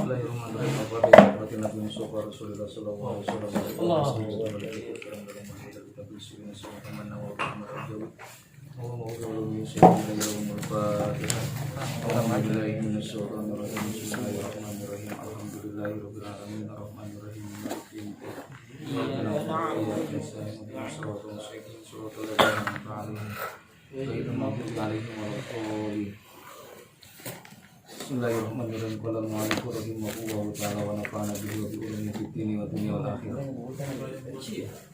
Bismillahirrahmanirrahim. Apa Nabi Musa Rasulullah sallallahu alaihi wasallam. Bismillahirrahmanirrahim. Qala al-mu'allif rahimahullahu ta'ala wa nafa'ana bihi wa bi ulumi fid dini wa dunya wal akhirah.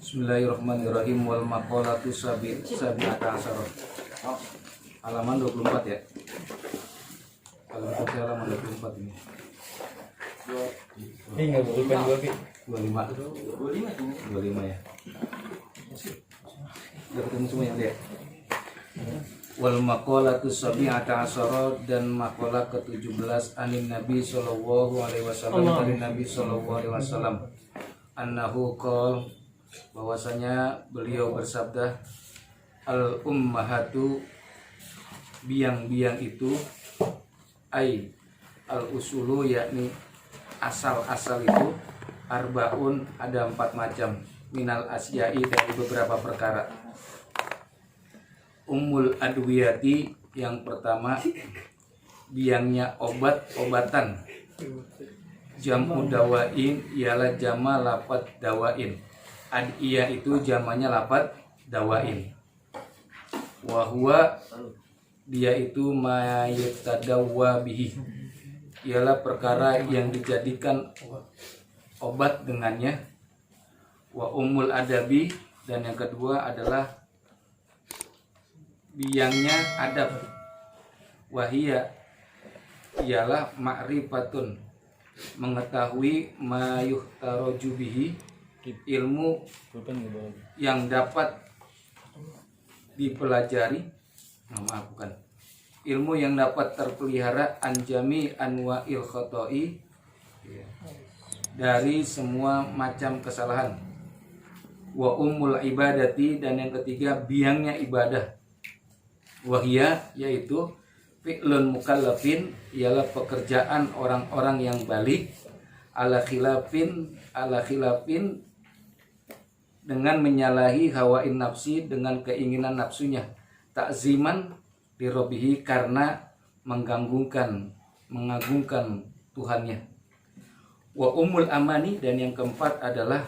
Bismillahirrahmanirrahim. Wal maqalatu sabi'ata asyara. Halaman 24 ya. Kalau kita halaman 24 ini. Ini enggak bukan 25 ya. Udah ketemu semua yang dia. Wal maqalatu sabi'ata asyara, dan maqalah ke-17 anin Nabi sallallahu alaihi wasallam, dari Nabi sallallahu alaihi wasallam, annahu qala, bahwasanya beliau bersabda, al ummahatu, biang-biang itu, ai al usulu, yakni asal-asal itu, arbaun, ada 4 macam, minal asyai, dari beberapa perkara. Ummul adwiyati, yang pertama biangnya obat-obatan. Jamu dawain ialah jama lapat dawain. Adiyah itu jamanya lapat dawain. Wahwa, dia itu mayatadawwa bihi, ialah perkara yang dijadikan obat dengannya. Wa ummul adabi, dan yang kedua adalah biangnya adab. Wahia, ialah ma'rifatun, mengetahui mayuhtaroju bihi, ilmu yang dapat dipelajari, ilmu yang dapat terpelihara, anjami anwa'il khoto'i, dari semua macam kesalahan. Wa ummul ibadati, dan yang ketiga biangnya ibadah. Wahia, yaitu fi'lun mukallafin, ialah pekerjaan orang-orang yang balik, ala khilafin dengan menyalahi hawain nafsi, dengan keinginan nafsunya, takziman lirobihi, karena mengagungkan Tuhannya. Wa umul amani, dan yang keempat adalah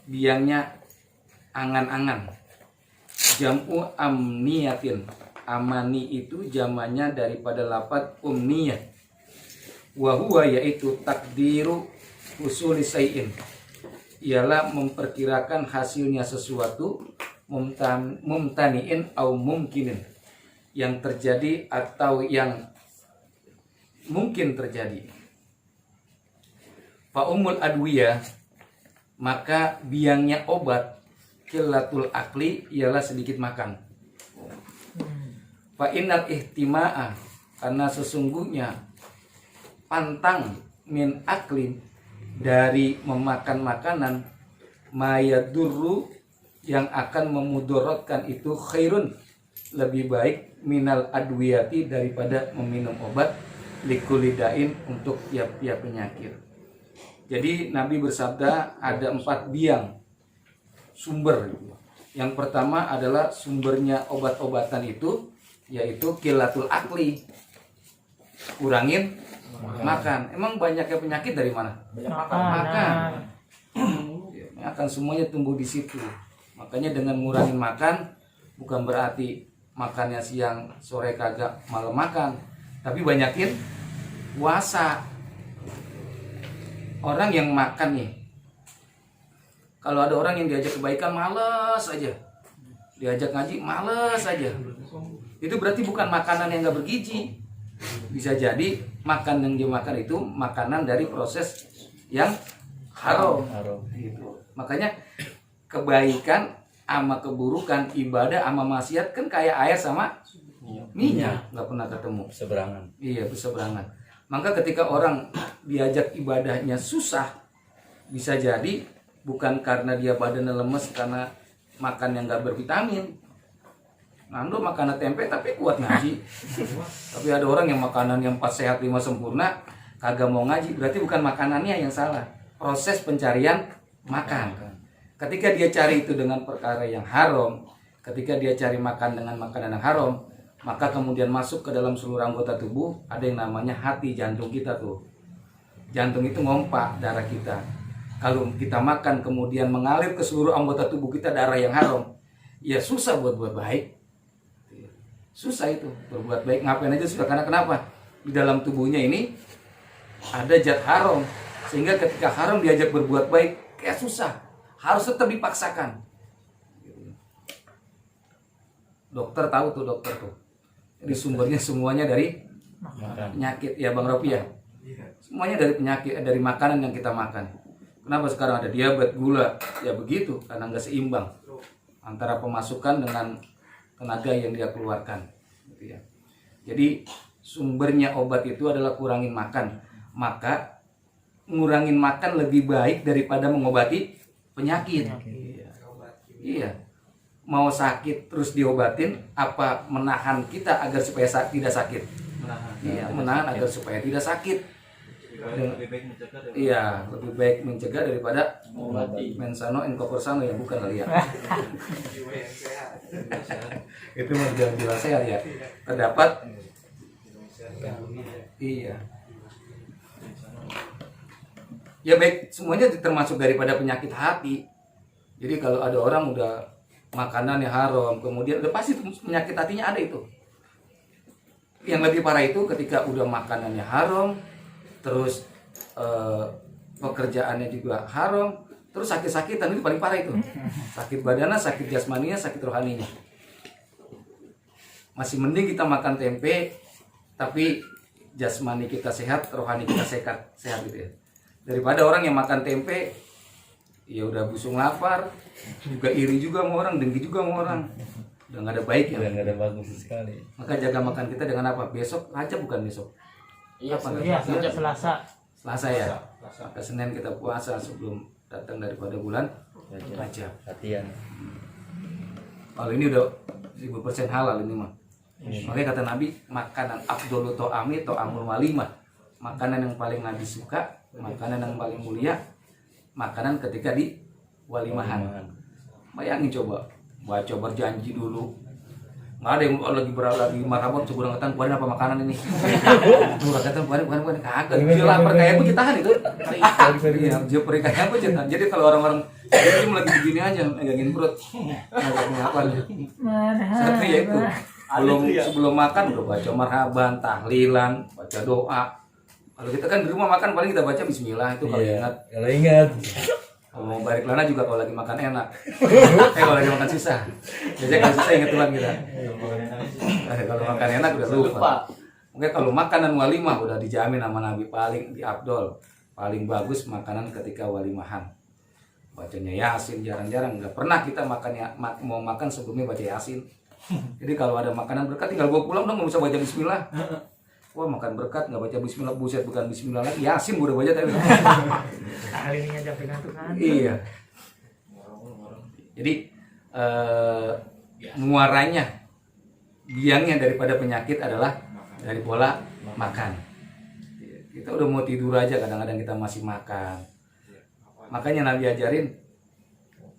biangnya angan-angan. Jam'u amniyatin, amani itu jamannya daripada lafaz umniyah. Wa huwa, yaitu takdiru usuli syai'in, ialah memperkirakan hasilnya sesuatu, mumtani'in au mungkinin, yang terjadi atau yang mungkin terjadi. Fa umul adwiyah, maka biangnya obat, qillatul akli, ialah sedikit makan. Fa innal ihtima'a, karena sesungguhnya pantang, min aklin, dari memakan makanan, mayadurru, yang akan memudorotkan itu, khairun, lebih baik, minal adwiyati, daripada meminum obat, likulidain, untuk tiap-tiap penyakit. Jadi Nabi bersabda ada 4 biang sumber. Yang pertama adalah sumbernya obat-obatan itu, yaitu qillatul akli, kurangin makan. Emang banyaknya penyakit dari mana? Makan. Akan semuanya tumbuh di situ. Makanya dengan ngurangin makan, bukan berarti makannya siang sore kagak malam makan, tapi banyakin puasa. Orang yang makan nih, kalau ada orang yang diajak kebaikan males aja, diajak ngaji males aja, itu berarti bukan makanan yang gak bergizi. Bisa jadi makan yang dia makan itu makanan dari proses yang haram. Gitu. Makanya kebaikan sama keburukan, ibadah sama maksiat kan kayak air sama minyak, nggak pernah ketemu. Seberangan. Iya, berseberangan. Maka ketika orang diajak ibadahnya susah, bisa jadi bukan karena dia badannya lemes karena makan yang nggak bervitamin. Nando makanan tempe tapi kuat ngaji. Tapi ada orang yang makanan yang 4 sehat 5 sempurna, kagak mau ngaji, berarti bukan makanannya yang salah, proses pencarian makan. Ketika dia cari itu dengan perkara yang haram, ketika dia cari makan dengan makanan yang haram, maka kemudian masuk ke dalam seluruh anggota tubuh, ada yang namanya hati, jantung kita tuh. Jantung itu ngompak darah kita. Kalau kita makan kemudian mengalir ke seluruh anggota tubuh kita darah yang haram, ya susah buat baik. Susah itu berbuat baik, ngapain aja susah. Karena kenapa? Di dalam tubuhnya ini ada zat haram, sehingga ketika haram diajak berbuat baik kayak susah, harus tetap dipaksakan. Dokter tahu tuh, dokter tuh, jadi sumbernya semuanya dari penyakit ya Bang Ropi ya, semuanya dari penyakit, dari makanan yang kita makan. Kenapa sekarang ada diabetes, gula? Ya begitu, karena nggak seimbang antara pemasukan dengan tenaga yang dia keluarkan, gitu ya. Jadi sumbernya obat itu adalah kurangin makan. Maka ngurangin makan lebih baik daripada mengobati penyakit. Iya. Mau sakit terus diobatin, apa menahan kita agar supaya tidak sakit? Menahan agar supaya tidak sakit. Iya, lebih baik mencegah daripada mensano in corpore sano, ya bukan kali ya. Itu mau jelas sehat ya. Terdapat iya. Ya baik, semuanya termasuk daripada penyakit hati. Jadi kalau ada orang udah makanan yang haram, kemudian udah pasti penyakit hatinya ada itu. Yang lebih parah itu ketika udah makanannya haram, terus pekerjaannya juga haram, terus sakit-sakitan, itu paling parah itu. Sakit badannya, sakit jasmaninya, sakit rohaninya. Masih mending kita makan tempe tapi jasmani kita sehat, rohani kita sehat gitu ya. Daripada orang yang makan tempe ya udah busung lapar, juga iri juga sama orang, dengki juga sama orang. Udah nggak ada baik ya. Udah nggak ada bagus sekali. Maka jaga makan kita dengan apa? Besok aja bukan besok. Iya, sejak Selasa. Selasa ya. Maka Senin kita puasa sebelum datang daripada bulan Rajab. Latihan. Kalau ini udah 1000% halal ini mah. Makanya kata Nabi, makanan afdhalu to'ami to'amul walimah. Makanan yang paling Nabi suka, makanan yang paling mulia, makanan ketika di walimahan. Bayangin coba, baca berjanji dulu. Nggak ada yang lagi marhaban sebulan ketan, kuarin apa makanan ini? Murah ketan, kuarin kagak. Dia lapar kayak apa kita tahan itu? Iya, dia perikanya apa kita? Jadi kalau orang-orang dia lagi begini aja, megangin perut, megangin apa aja. Satu ya itu. Sebelum makan udah baca marhaban, tahlilan, baca doa. Kalau kita kan di rumah makan paling kita baca bismillah itu kalau ingat. Kalau ingat. Kalau mau balik lana juga kalau lagi makan enak. Kalau lagi makan susah. Biasanya kalau susah inget Tuhan kita. Kalau makan enak udah lupa. Mungkin kalau makanan walimah udah dijamin sama Nabi paling di Abdul, paling bagus makanan ketika walimahan. Bacanya Yasin jarang-jarang, nggak pernah kita makannya mau makan sebelumnya baca Yasin. Jadi kalau ada makanan berkat tinggal bawa pulang dong, nggak usah baca bismillah. Wah makan berkat nggak baca bismillah, buset bukan bismillah lagi, Yasin udah baca tadi. Ahlinya aja kan. Iya. Jadi muaranya, biangnya daripada penyakit adalah dari pola makan. Kita udah mau tidur aja kadang-kadang kita masih makan. Makanya Nabi ajarin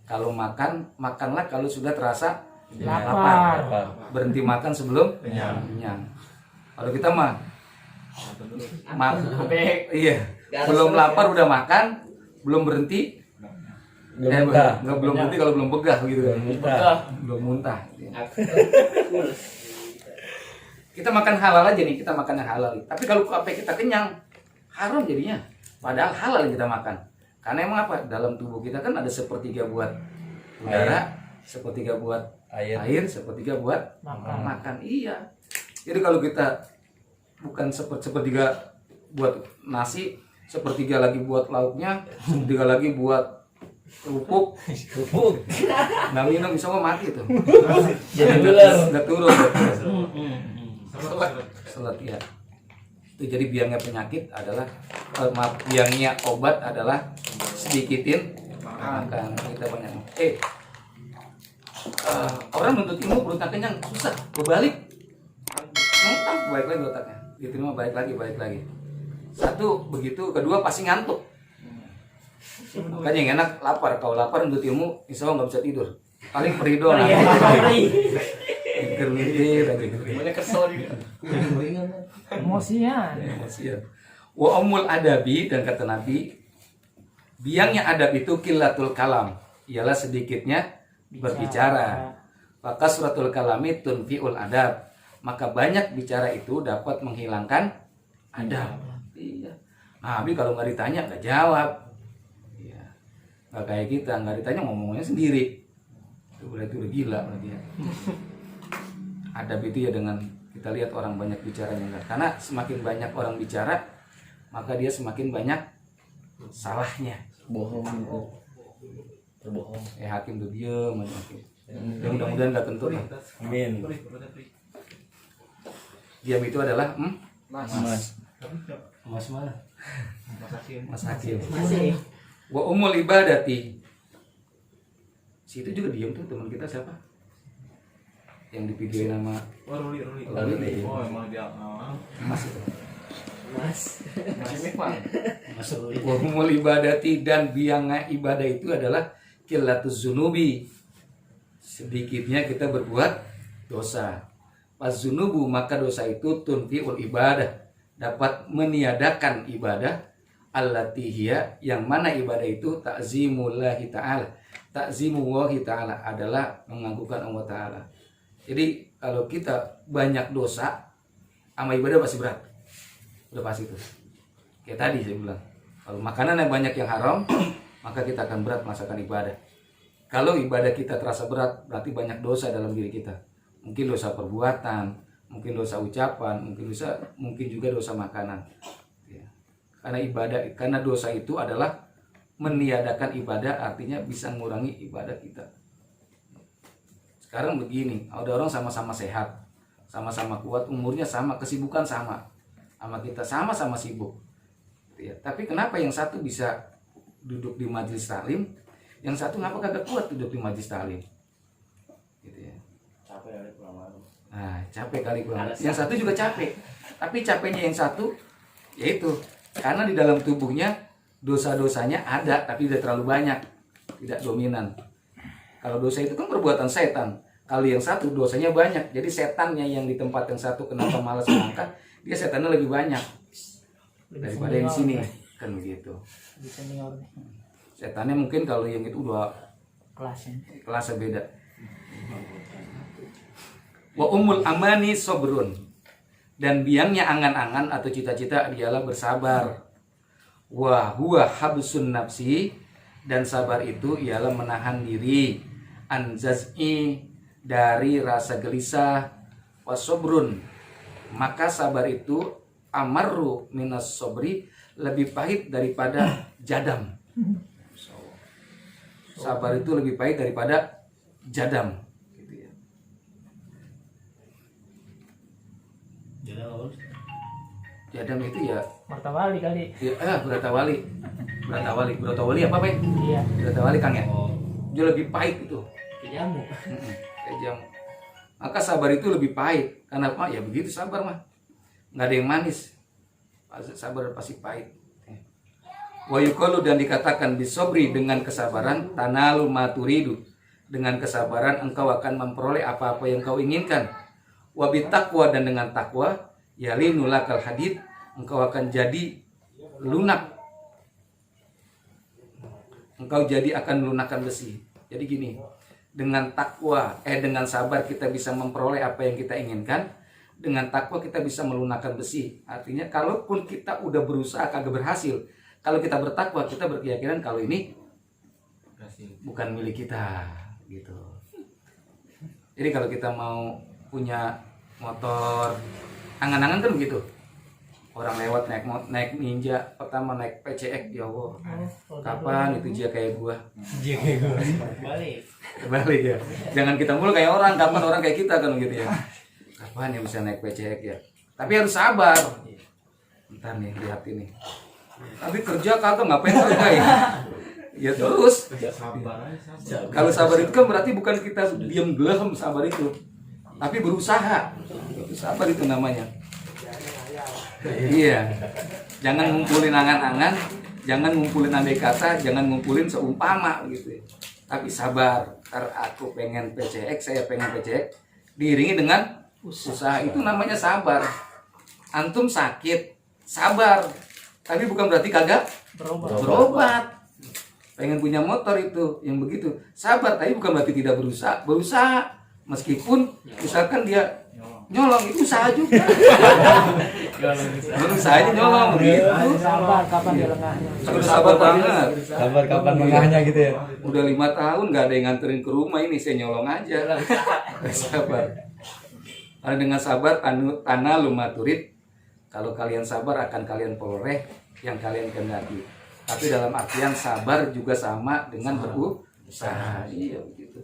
kalau makan, makanlah kalau sudah terasa lapar. Berhenti makan sebelum kenyang. Kalau kita mah iya, belum lapar udah makan, belum berhenti, belum berhenti kalau belum begah gitu kan. Belum muntah. Kita makan halal aja nih, kita makan yang halal. Tapi kalau sampai kita kenyang, haram jadinya. Padahal halal yang kita makan. Karena emang apa? Dalam tubuh kita kan ada sepertiga buat udara, sepertiga buat air, sepertiga buat makan. Iya. Jadi kalau kita bukan sepertiga buat nasi, sepertiga lagi buat lauknya, sepertiga lagi buat kerupuk. Nggak minum bisa mau mati tuh. Jadi nggak turun. Selat ya. Itu jadi biangnya penyakit adalah biangnya obat adalah sedikitin makan. Kita banyak. Orang nuntut ilmu perutnya kenyang susah, berbalik. Balik lagi otaknya. Diterima balik lagi. Satu begitu, kedua pasti ngantuk. Makanya yang enak lapar. Kalau lapar untuk ilmu, insya Allah nggak bisa tidur. Paling perih doang. Banyak kesel juga. Emosian. Emosian. Wa umul adabi, dan kata Nabi, biangnya adab itu kilatul kalam, ialah sedikitnya berbicara. Maka suratul kalami tunfiul adab, maka banyak bicara itu dapat menghilangkan adab. Iya. Nabi kalau nggak ditanya nggak jawab. Iya. Nggak kayak kita, nggak ditanya ngomongnya sendiri. Itu berarti udah gila berarti ya. Adab itu ya dengan kita lihat orang banyak bicaranya enggak. Karena semakin banyak orang bicara, maka dia semakin banyak salahnya. Bohong gitu. Berbohong. Hakim tuh diem aja. Ya mudah-mudahan nggak kentut lah. Amin. Diam itu adalah Mas. Mas mana? Mas Hakim. Masih. Wa umul ibadati. Situ juga diam tuh teman kita siapa? Yang di video nama Ruli. Ruli. Oh, emang dia Mas itu. Mas Pak. Masuk wa umul ibadati, dan biangnya ibadah itu adalah qilatuz zunubi. Sedikitnya kita berbuat dosa. Pas zunubu, maka dosa itu tunfiul ibadah, dapat meniadakan ibadah. Allati hiya, yang mana ibadah itu ta'zimullahi ta'ala. Ta'zimullahi ta'ala adalah mengagukan Allah Ta'ala. Jadi kalau kita banyak dosa, sama ibadah pasti berat. Udah pasti itu. Kayak tadi saya bilang, kalau makanan yang banyak yang haram, maka kita akan berat melaksanakan ibadah. Kalau ibadah kita terasa berat, berarti banyak dosa dalam diri kita. Mungkin dosa perbuatan, mungkin dosa ucapan, mungkin juga dosa makanan. Ya. Karena dosa itu adalah meniadakan ibadah, artinya bisa mengurangi ibadah kita. Sekarang begini, ada orang sama-sama sehat, sama-sama kuat, umurnya sama, kesibukan sama kita, sama-sama sibuk. Ya. Tapi kenapa yang satu bisa duduk di majelis taklim, yang satu ngapa kagak kuat duduk di majelis taklim? Gitu ya. Capek kali pulang. Yang satu juga capek. Tapi capeknya yang satu yaitu karena di dalam tubuhnya dosa-dosanya ada tapi tidak terlalu banyak, tidak dominan. Kalau dosa itu kan perbuatan setan. Kalau yang satu dosanya banyak. Jadi setannya yang di tempat yang satu kenapa malas mengangkat, dia setannya lebih banyak daripada yang di sini. Kan begitu. Setannya mungkin kalau yang itu udah kelasnya beda. Wa umul amani sobrun, dan biangnya angan-angan atau cita-cita dialah bersabar. Wa huwa habsun nafsi, dan sabar itu ialah menahan diri. Anjaz'i, dari rasa gelisah. Wa sobrun, maka sabar itu amarru minas sobri, lebih pahit daripada jadam. Sabar itu lebih pahit daripada jadam. Gitu ya. Jadam itu ya Martawali kali. ya beratawali. Beratawali apa, Pak? Iya. Beratawali Kang ya. Dia lebih pahit itu. Jamu. Kayak jamu. Maka sabar itu lebih pahit. Karena apa? Ya begitu sabar mah. Nggak ada yang manis. Sabar pasti pahit. Wa yuqalu, dan dikatakan bisobri, dengan kesabaran, tanalu maturidu, dengan kesabaran engkau akan memperoleh apa-apa yang kau inginkan. Wa bitaqwa, dan dengan takwa, yalinulakal hadid, engkau akan jadi lunak. Engkau jadi akan melunakkan besi. Jadi gini, dengan takwa, dengan sabar kita bisa memperoleh apa yang kita inginkan. Dengan takwa kita bisa melunakkan besi. Artinya kalaupun kita udah berusaha kagak berhasil, kalau kita bertakwa, kita berkeyakinan kalau ini bukan milik kita, gitu. Jadi kalau kita mau punya motor, angan-angan kan begitu. Orang lewat naik Ninja, pertama naik PCX, ya Allah. Kapan itu dia kayak gua? Balik ya. Jangan kita mulu kayak orang, kapan orang kayak kita kan gitu ya. Kapan yang bisa naik PCX ya? Tapi harus sabar. Bentar nih, lihat ini. Tapi kerja kagak, ngapain kerja ya? Ya terus. Kalau sabar itu kan berarti bukan kita diam gelem, sabar itu, tapi berusaha. Itu sabar itu namanya. Iya. Jangan ngumpulin angan-angan, jangan ngumpulin andai kata, jangan ngumpulin seumpama gitu. Tapi sabar, aku pengen PCX, saya pengen PCX, diiringi dengan usaha. Itu namanya sabar. Antum sakit, sabar. Tapi bukan berarti kagak berobat. Pengen punya motor itu yang begitu. Sabar, tapi bukan berarti tidak berusaha. Berusaha meskipun misalkan dia nyolong, itu usaha juga. Berusahanya nyolong begitu. Sabar kapan dia lengahnya. Harus sabar banget. Sabar kapan mengahnya gitu ya. Udah 5 tahun nggak ada yang nganterin ke rumah, ini saya nyolong aja. Sabar. Karena dengan sabar tanah lumaturit. Kalau kalian sabar akan kalian peroleh yang kalian kehendaki. Tapi dalam artian sabar juga sama dengan berusaha. Iya begitu.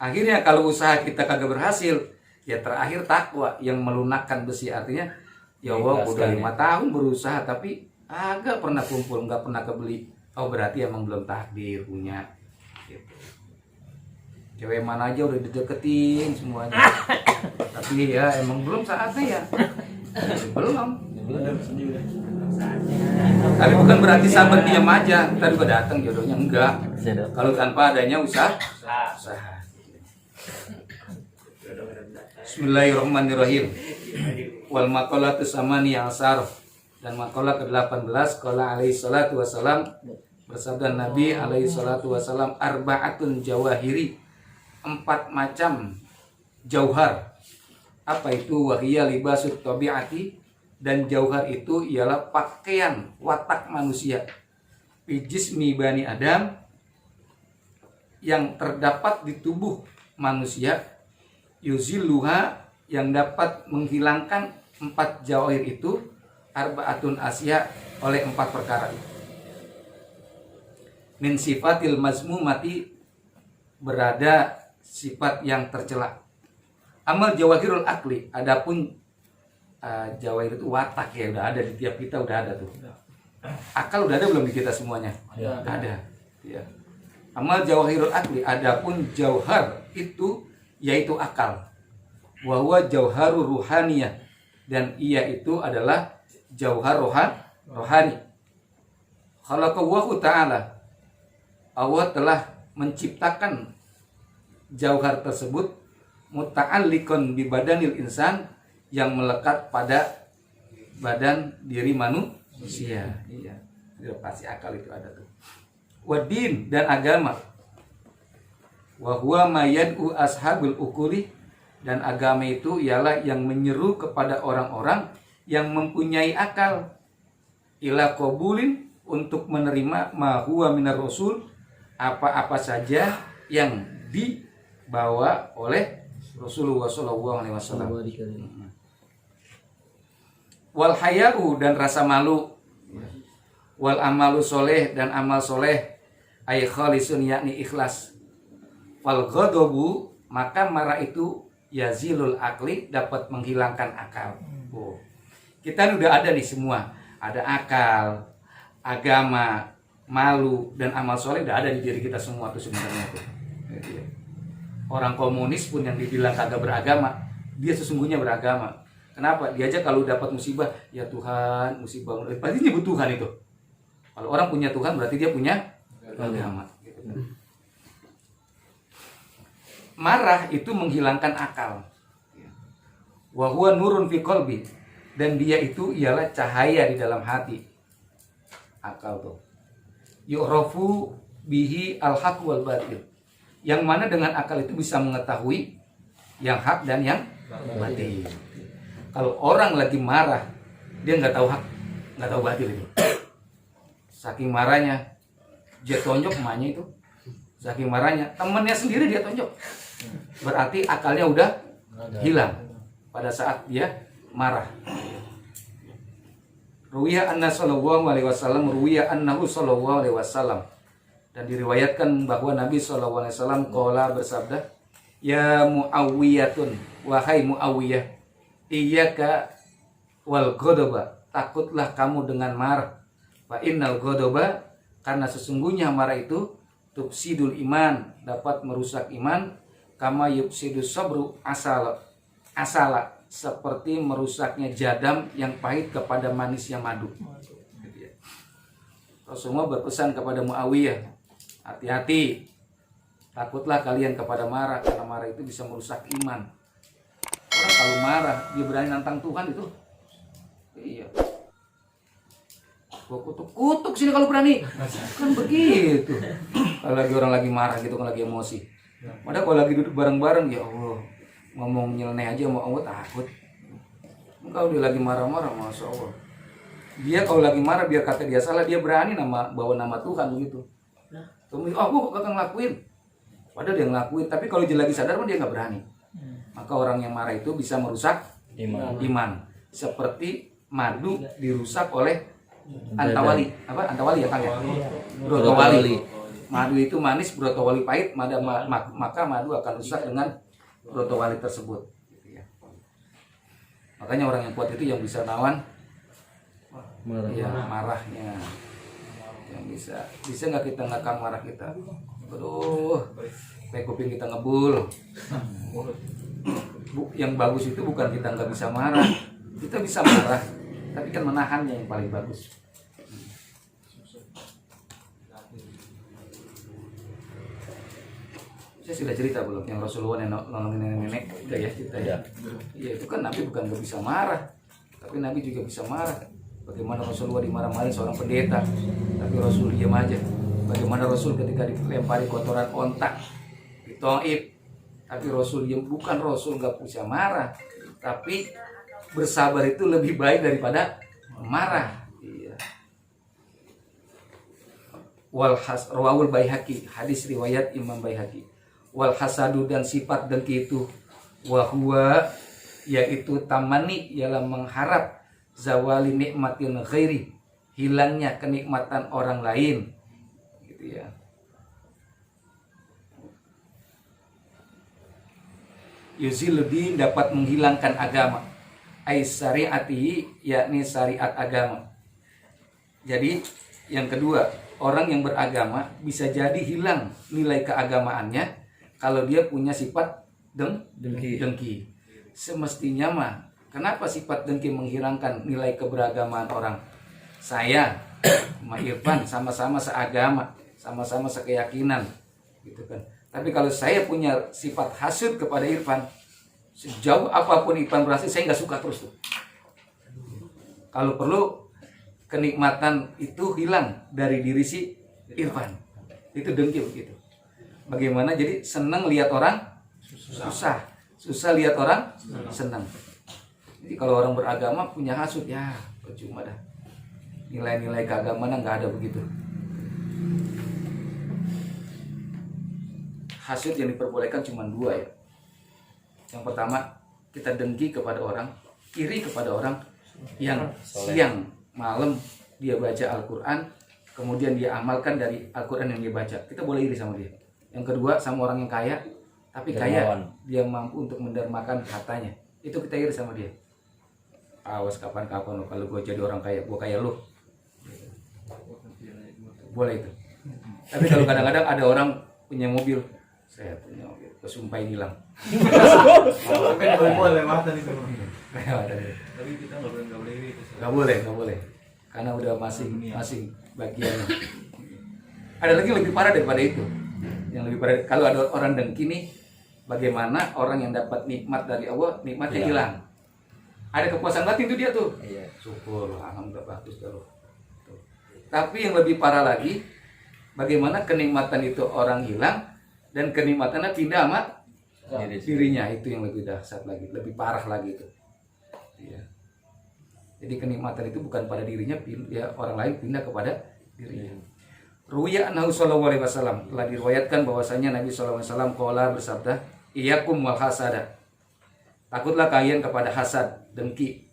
Akhirnya kalau usaha kita kagak berhasil, ya terakhir takwa yang melunakkan besi. Artinya ya Allah udah 5 tahun berusaha tapi agak pernah kumpul, nggak pernah kebeli. Oh berarti emang belum takdir punya gitu. Cewek mana aja udah dideketin semuanya, tapi ya emang belum saatnya ya. Belum. Tapi bukan berarti sabar diam aja, ntar juga datang jodohnya, enggak. Kalau tanpa adanya usaha. Bismillahirrahmanirrahim. Wal maqalatu samani asar, dan maqalah ke-18 qala alaihi salatu wasalam, bersabda Nabi alaihi salatu wasalam, arba'atun jawahiri, 4 macam jauhar. Apa itu? Wahiyya libasut tabi'ati, dan jauhar itu ialah pakaian watak manusia. Bijismi bani Adam, yang terdapat di tubuh manusia. Yuzilluha, yang dapat menghilangkan 4 jawahir itu. Arba'atun asya, oleh 4 perkara itu. Min sifatil mazmumati, berada sifat yang tercela. Amal jawahirul akli, adapun jawahir itu watak ya, udah ada di tiap kita, udah ada tuh. Akal udah ada belum di kita semuanya? Ya. Ada. Ya. Amal jawahirul akli, adapun jauhar itu yaitu akal. Wa huwa jauharur ruhaniyah, dan ia itu adalah jauhar rohani. Khalaqallahu ta'ala, Allah telah menciptakan jauhar tersebut muta'alliqan bi badanil insan, yang melekat pada badan diri manusia. Iya. Itu pasti akal itu ada tuh. Wadin, dan agama. Wa huwa mayad'u ashabul ukuli, dan agama itu ialah yang menyeru kepada orang-orang yang mempunyai akal, ila qabulin, untuk menerima ma huwa minar rasul, apa-apa saja yang dibawa oleh Rasulullah SAW. Wal haya'u, dan rasa malu. Wal amalu soleh, dan amal soleh. Ay khalisun, yakni ikhlas. Wal ghadabu, maka marah itu yazilul akli, dapat menghilangkan akal. Oh. Kita udah ada nih semua. Ada akal, agama, malu, dan amal soleh udah ada di diri kita semua tuh sebenarnya tuh. Orang komunis pun yang dibilang kagak beragama, dia sesungguhnya beragama. Kenapa? Dia aja kalau dapat musibah, ya Tuhan, musibah. Berarti nyebut Tuhan itu. Kalau orang punya Tuhan berarti dia punya agama. Gitu. Marah itu menghilangkan akal. Wa huwa nurun fi qalbi, dan dia itu ialah cahaya di dalam hati. Akal tuh. Yu'rafu bihi al-haq wal batil. Yang mana dengan akal itu bisa mengetahui yang hak dan yang batil. Kalau orang lagi marah, dia nggak tahu hak, nggak tahu batil itu. Saking marahnya, dia tonjok emaknya itu. Saking marahnya, temennya sendiri dia tonjok. Berarti akalnya udah hilang pada saat dia marah. Ruwiya anna sallallahu alaihi wasallam, ruwiya annahu sallallahu alaihi wasallam. Dan diriwayatkan bahwa Nabi SAW qala, bersabda, ya Muawiyatun, wahai Muawiyah, iyyaka wal ghadaba, takutlah kamu dengan marah. Fa innal ghadaba, karena sesungguhnya marah itu tufsidul iman, dapat merusak iman. Kama yufsidus sabru asala, seperti merusaknya jadam yang pahit kepada manisnya madu. Gitu ya. Rasulullah berpesan kepada Muawiyah, hati-hati, takutlah kalian kepada marah, karena marah itu bisa merusak iman. Orang kalau marah dia berani nantang Tuhan itu, iya, gua kutuk sini kalau berani, kan begitu. Kalau lagi orang lagi marah gitu, kan lagi emosi. Padahal kalau lagi duduk bareng-bareng, ya Allah, ngomong nyeleneh aja sama Allah takut. Kalau dia lagi marah-marah, masya Allah. Dia kalau lagi marah, biar kata dia salah, dia berani bawa nama Tuhan begitu. Kemudian, gua kok gak ngelakuin. Padahal dia ngelakuin, tapi kalau dia lagi sadar, dia nggak berani. Maka orang yang marah itu bisa merusak iman. Seperti madu dirusak oleh antawali. Apa? Antawali ya Kang ya? Brotowali. Madu itu manis, brotowali pahit, maka madu akan rusak dengan brotowali tersebut. Gitu ya. Makanya orang yang kuat itu yang bisa nawan marahnya. Yang bisa nggak kita ngakang marah kita? Aduh, kayak kuping kita ngebul. Yang bagus itu bukan kita nggak bisa marah, kita bisa marah, tapi kan menahannya yang paling bagus. Saya sudah cerita belum yang Rasulullah nolongin nenek-nenek? Udah ya cerita ya. Iya itu kan Nabi bukan nggak bisa marah, tapi Nabi juga bisa marah. Bagaimana Rasulullah dimarah-marahin seorang pendeta, tapi Rasul diam aja. Bagaimana Rasul ketika dilempari kotoran ontak di Taif, tapi Rasul diam. Bukan Rasul nggak bisa marah, tapi bersabar itu lebih baik daripada marah. Iya. Rawahul Baihaqi, hadis riwayat Imam Baihaqi. Wal hasadu, dan sifat dengki itu, wahwa, yaitu tamani, ialah mengharap zawali nikmatin ghairi, hilangnya kenikmatan orang lain, gitu ya. Yuziludin, dapat menghilangkan agama, ai syariati, yakni syariat agama. Jadi yang kedua, orang yang beragama bisa jadi hilang nilai keagamaannya kalau dia punya sifat dengki. Semestinya mah, kenapa sifat dengki menghilangkan nilai keberagamaan orang? Saya sama Irfan sama-sama seagama, sama-sama sekeyakinan, gitu kan. Tapi kalau saya punya sifat hasud kepada Irfan, sejauh apapun Irfan berhasil, saya nggak suka terus tuh. Kalau perlu kenikmatan itu hilang dari diri si Irfan, itu dengki begitu. Bagaimana jadi senang lihat orang susah lihat orang senang. Jadi kalau orang beragama punya hasud, ya percuma dah. Nilai-nilai keagamaan nggak ada begitu. Hasud yang diperbolehkan cuma dua ya. Yang pertama, kita dengki kepada orang, iri kepada orang yang siang malam dia baca Al-Quran, kemudian dia amalkan dari Al-Quran yang dia baca. Kita boleh iri sama dia. Yang kedua, sama orang yang kaya, tapi kaya dia mampu untuk mendermakan hartanya, itu kita iri sama dia. Awas kapan-kapan kalau gue jadi orang kaya, gue kaya lu. Boleh itu. Tapi kalau kadang-kadang ada orang punya mobil, saya punya mobil, kesumpahin hilang. Boleh mata itu. Tapi kita nggak boleh iri. Nggak boleh. Karena udah masing bagiannya. Ada lagi lebih parah daripada itu. Yang lebih parah, kalau ada orang dengki nih, bagaimana orang yang dapat nikmat dari Allah, nikmatnya hilang. Ada kepuasan batin itu dia tuh. Iya. Syukur, alhamdulillah bagus kalau. Tapi yang lebih parah lagi, bagaimana kenikmatan itu orang hilang dan kenikmatannya pindah sama dirinya, itu yang lebih dahsyat lagi, lebih parah lagi itu. Iya. Jadi kenikmatan itu bukan pada dirinya, ya orang lain pindah kepada dirinya. Ruya anhu sallallahu alaihi wasallam, telah diriwayatkan bahwasanya Nabi sallallahu alaihi wasallam qala bersabda, "Iyyakum wal hasada." Takutlah kalian kepada hasad, dengki.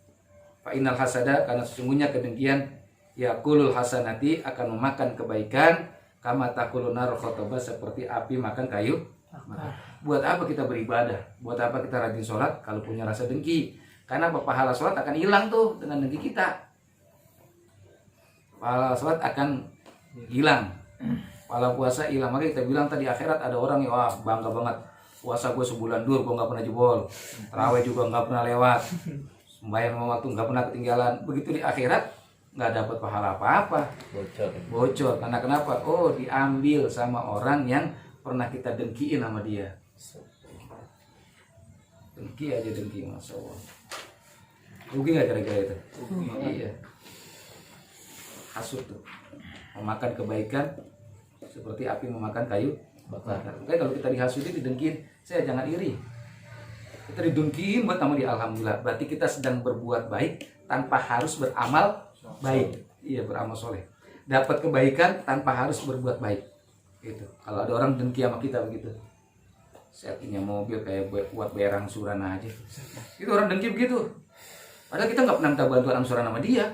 Fa innal hasada, karena sesungguhnya kedengkian yakulul hasanati, akan memakan kebaikan, kama takulun nar khotobah, seperti api makan kayu. Buat apa kita beribadah? Buat apa kita rajin sholat kalau punya rasa dengki? Karena pahala sholat akan hilang tuh dengan dengki kita. Pahala sholat akan hilang, pahala puasa hilang. Maka kita bilang tadi akhirat ada orang yang wah bangga banget, puasa gue sebulan dur gue nggak pernah jebol, tarawih juga nggak pernah lewat, sembahyang lima waktu nggak pernah ketinggalan. Begitu di akhirat nggak dapat pahala apa-apa, bocor. Karena kenapa? Oh, diambil sama orang yang pernah kita dengkiin sama dia. Dengki aja dengki, masya Allah. Rugi nggak kira-kira itu? Iya. Hasut tuh, memakan kebaikan seperti api memakan kayu bakar. Makanya kalau kita dihasuti, didengkin, saya jangan iri. Kita didengkin buat nama dia, alhamdulillah. Berarti kita sedang berbuat baik tanpa harus beramal baik. Iya, beramal soleh. Dapat kebaikan tanpa harus berbuat baik. Gitu. Kalau ada orang dengki sama kita begitu, saya punya mobil kayak buat bayar angsuran aja. Itu orang dengki begitu. Padahal kita nggak pernah minta bantuan angsuran sama dia.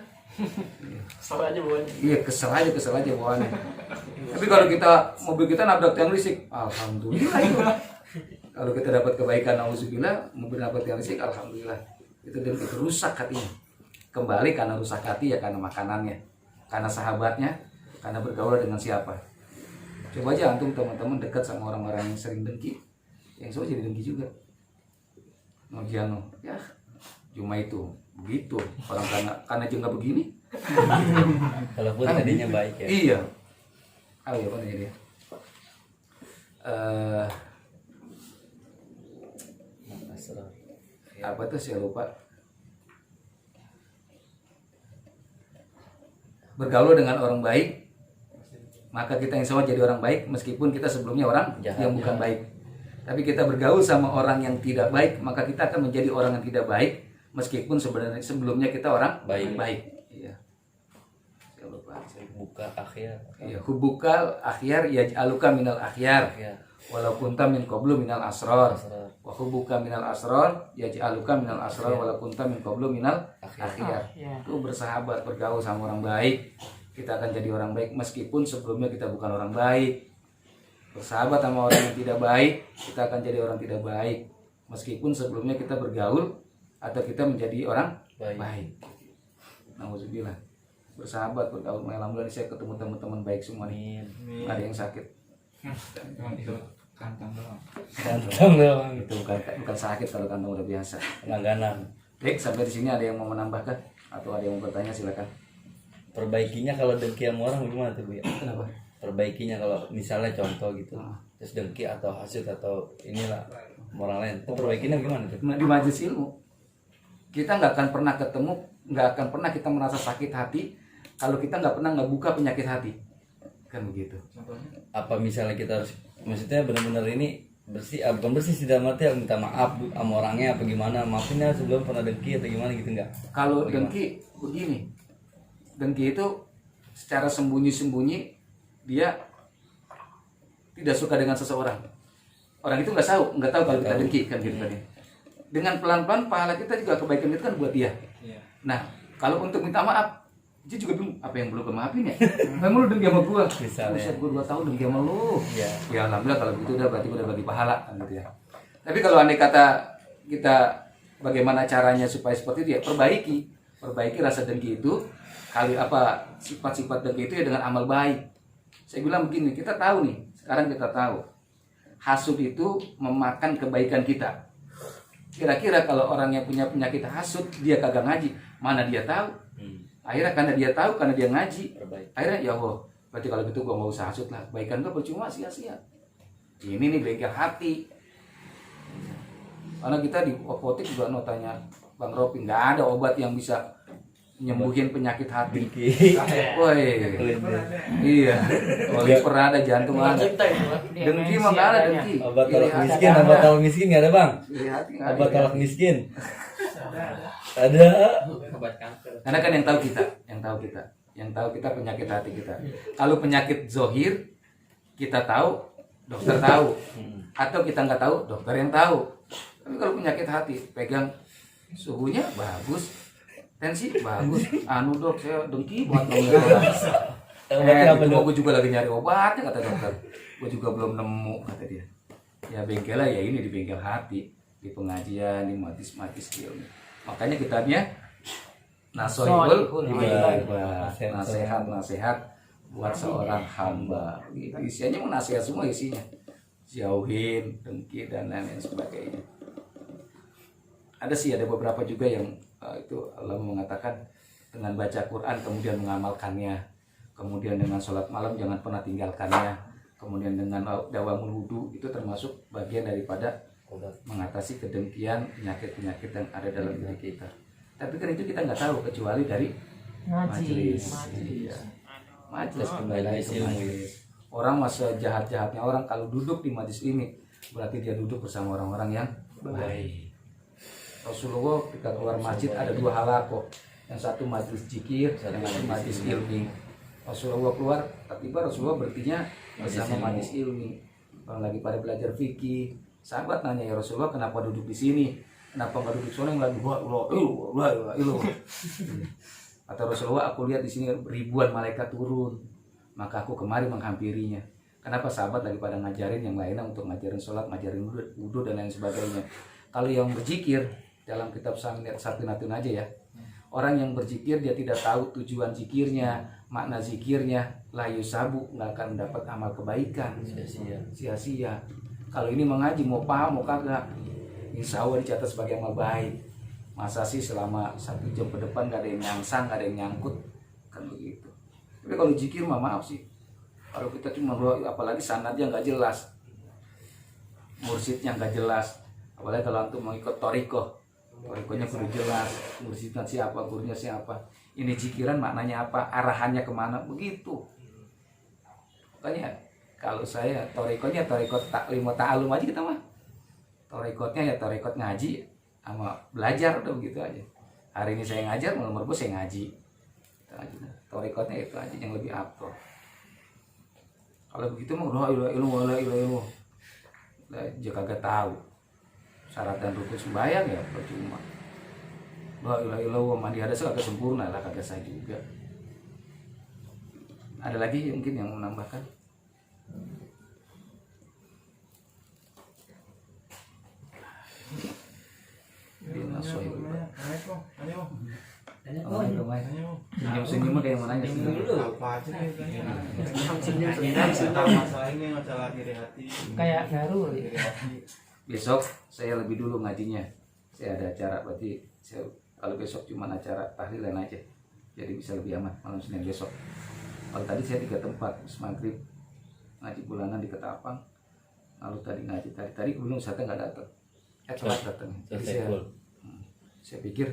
Kesel aja bawaannya. Iya, kesel aja bawaannya. Tapi kalau mobil kita nabrak tiang listrik, alhamdulillah itu. Kalau kita dapat kebaikan, auzubillah, mobil nabrak tiang listrik, alhamdulillah. Itu dan itu rusak hatinya. Kembali karena rusak hati ya karena makanannya, karena sahabatnya, karena bergaul dengan siapa. Coba aja antum teman-teman dekat sama orang-orang yang sering dengki, yang semua jadi dengki juga. Nogiano, ya cuma itu begitu orang karena aja nggak begini. Walaupun tadinya baik ya. Iya. Oh ya, apa namanya dia? Apa tuh saya lupa. Bergaul dengan orang baik, maka kita yang sama jadi orang baik meskipun kita sebelumnya orang yang bukan baik. Tapi kita bergaul sama orang yang tidak baik, maka kita akan menjadi orang yang tidak baik meskipun sebenarnya sebelumnya kita orang baik. Iya. Saya lupa. Buka akhir. Iya, hubukal akhyar yaj'aluka minal akhyar. Walau kunta min qablu minal asrar. Wa hubuka minal asrar yaj'aluka minal asrar walau kunta min qablu minal akhyar. Itu bersahabat, bergaul sama orang baik, kita akan jadi orang baik meskipun sebelumnya kita bukan orang baik. Bersahabat sama orang yang tidak baik, kita akan jadi orang tidak baik meskipun sebelumnya kita bergaul atau kita menjadi orang baik. Nauzubillah. Bersahabat, bergaul, alhamdulillah saya ketemu teman-teman baik semua nih. Nggak ada yang sakit. Cuman itu kantong doang. Kantong doang. Itu bukan sakit kalau kantong udah biasa. Langganan. Baik, sampai di sini ada yang mau menambahkan atau ada yang mau bertanya, silakan. Perbaikinya kalau dengki sama orang gimana tuh Bu ya? Kenapa? Perbaikinya kalau misalnya contoh gitu, terus dengki atau hasut atau inilah orang lain, itu perbaikinya gimana tuh? Di majelis ilmu kita nggak akan pernah ketemu, nggak akan pernah kita merasa sakit hati kalau kita nggak pernah ngebuka penyakit hati, kan begitu. Apa misalnya kita harus, maksudnya benar-benar ini bersih, bukan bersih sih dalam arti minta maaf sama orangnya apa gimana, maafinnya sebelum pernah dengki atau gimana gitu nggak? Kalau dengki begini, dengki itu secara sembunyi-sembunyi dia tidak suka dengan seseorang. Orang itu nggak tahu kalau kita dengki, kan gitu tadi. Dengan pelan-pelan pahala kita juga, kebaikan itu kan buat dia. Nah, kalau untuk minta maaf, dia juga bingung, apa yang belum kemaafin ya? Memang lu dengki sama gua. Buset, gua 2 tahun dengki sama lu. Ya alhamdulillah kalau gitu udah berarti udah bagi pahala kan gitu ya. Tapi kalau andai kata kita bagaimana caranya supaya seperti itu ya, perbaiki rasa dengki itu, kali apa sifat-sifat dengki itu ya dengan amal baik. Saya bilang begini, kita tahu nih, sekarang kita tahu hasud itu memakan kebaikan kita. Kira-kira kalau orang yang punya penyakit hasud, dia kagak ngaji, mana dia tahu? Akhirnya karena dia tahu, karena dia ngaji, akhirnya ya Allah, berarti kalau gitu gue nggak usah hasud lah, kebaikan gue percuma, sia-sia. Ini nih bengkel hati. Karena kita di apotek juga tanya Bang Ropi, nggak ada obat yang bisa nyembuhin penyakit hati. Woi, iya. Oliver ada, jantung ada. Dengki mah nggak ada dengki. Obat tolak miskin, obat tolak miskin nggak ada Bang? Obat tolak miskin. Ada. Obat kanker. Karena kan yang tahu kita penyakit hati kita. Kalau penyakit zohir kita tahu, dokter tahu. Atau kita nggak tahu, dokter yang tahu. Tapi kalau penyakit hati, pegang suhunya bagus, tensi bagus, dok saya dengki buat gue juga lagi nyari obatnya kata dokter, gue juga belum nemu kata dia. Ya bengkelnya ya ini di bengkel hati, di pengajian, di matis ilmu. Makanya kitabnya Nasohibul Hibah, nasihat buat seorang hamba. Isinya mau nasihat semua isinya. jauhin dengki dan lain-lain sebagainya. Ada sih, ada beberapa juga yang itu Allah mengatakan dengan baca Quran kemudian mengamalkannya, kemudian dengan sholat malam jangan pernah tinggalkannya, kemudian dengan dawamul wudu, itu termasuk bagian daripada mengatasi kedengkian, penyakit-penyakit yang ada dalam diri kita. Tapi kan itu kita nggak tahu kecuali dari majelis. Iya. Majelis, kembali lagi ke majelis. Orang masa jahat-jahatnya orang kalau duduk di majelis ini berarti dia duduk bersama orang-orang yang baik. Rasulullah ketika keluar masjid ada 2 halaqah. Yang satu majelis zikir, yang satu majelis ilmi. Rasulullah keluar, tiba-tiba Rasulullah berartinya bersama majelis ilmi. Orang lagi pada belajar fikih. Sahabat nanya, ya Rasulullah kenapa duduk di sini? Kenapa nggak duduk sana yang lagi Kata Rasulullah, aku lihat di sini ribuan malaikat turun, maka aku kemari menghampirinya. Kenapa? Sahabat lagi pada ngajarin yang lainnya untuk ngajarin sholat, ngajarin wudhu dan lain sebagainya. Kalau yang berzikir dalam kitab Safinatun aja ya, orang yang berzikir dia tidak tahu tujuan zikirnya, makna zikirnya, la yusabu, nggak akan mendapat amal kebaikan, sia-sia. Kalau ini mengaji mau paham mau kagak, insya Allah dicatat sebagai amal baik. Masa sih selama 1 jam ke depan gak ada yang nyangsang, gak ada yang nyangkut, kan begitu. Tapi kalau zikir mah maaf sih, kalau kita cuma apalagi sanadnya nggak jelas, mursidnya nggak jelas, apalagi kalau untuk mengikut torikohnya kudu jelas, mursidnya siapa, gurunya siapa, ini zikiran maknanya apa, arahannya kemana, begitu. Makanya kalau saya torikohnya torikot taklim ta'alum aja kita mah, torikotnya ya torikot ngaji sama belajar, udah begitu aja. Hari ini saya ngajar, nomor gue saya ngaji. Torikotnya itu aja yang lebih afdol. Kalau begitu mah la ilaha illallah. Jika kagak tahu syarat dan rukun sembahyang ya percuma. La ilaha illallah mandi hadas kagak sempurna lah, kagak sah juga. Ada lagi mungkin yang mau menambahkan? Senyum-senyum ada yang mau nanya apa aja nih masalah ini masalah diri hati Kayak baru. Besok saya lebih dulu ngajinya, saya ada acara, berarti saya, kalau besok cuma acara tahlilan aja, jadi bisa lebih aman malam Senin besok. Kalau tadi saya 3 tempat, maghrib ngaji bulanan di Ketapang, lalu tadi ngaji tadi belum, saya nggak datang, telat datang. Jadi saya pikir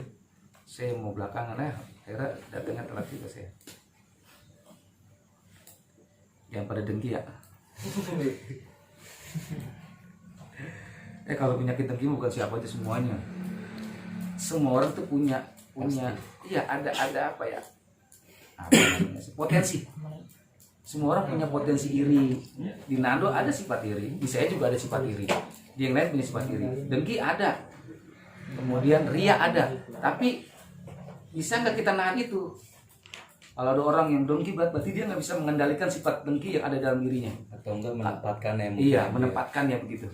saya mau belakangan ya, akhirnya datangnya telat juga saya. Yang pada dengki ya. Kalau penyakit dengki bukan siapa aja, semuanya. Semua orang tuh punya iya ada apa ya? Apa namanya? Potensi. Semua orang punya potensi iri. Di Nando ada sifat iri, di saya juga ada sifat iri. Di yang lain punya sifat iri. Dengki ada. Kemudian ria ada. Tapi bisa nggak kita nahan itu? Kalau ada orang yang dengki berarti dia nggak bisa mengendalikan sifat dengki yang ada dalam dirinya. Atau enggak menempatkannya. Iya, menempatkannya begitu.